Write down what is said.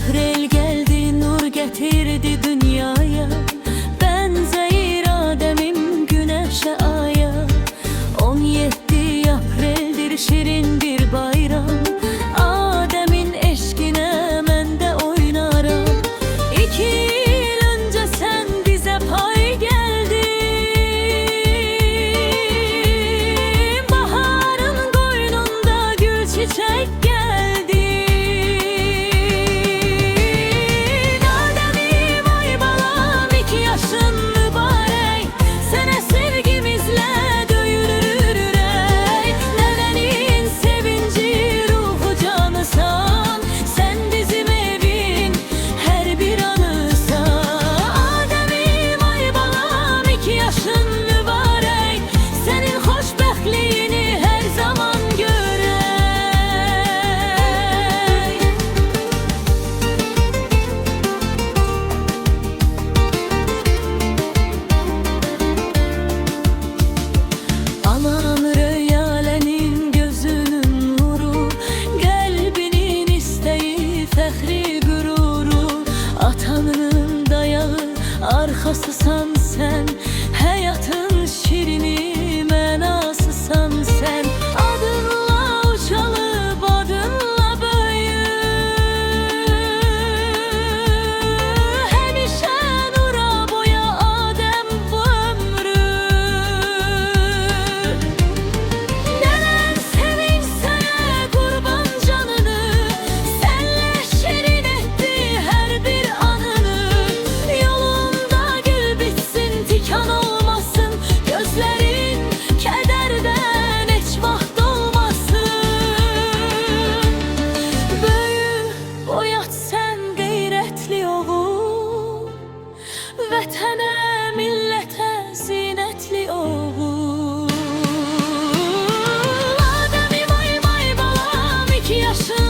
Aprel geldi, nur getirdi dünyaya. Benzeyir Adem'im güneşe, aya. 17 Aprel'dir, şirin bir bayram. Adem'in eşkine mən de oynaram. 2 yıl önce sen bize pay geldin. Baharın koynunda gül çiçek geldi. Arkasısan sen, hayatın şirini mənasısan sen. Adınla uçalıp adınla böyür, həmişə nura boya Adem bu ömrü. Nənən sevinç sənə qurban canını, sənlə şirin etdi hər bir anını. Tikan olmasın gözlerin, kederden hiç vaxt olmasın. Böyük boyat sen qeyrətli oğul, vətənə, millətə zinətli oğul. Adəmim ay balam, 2 yaşın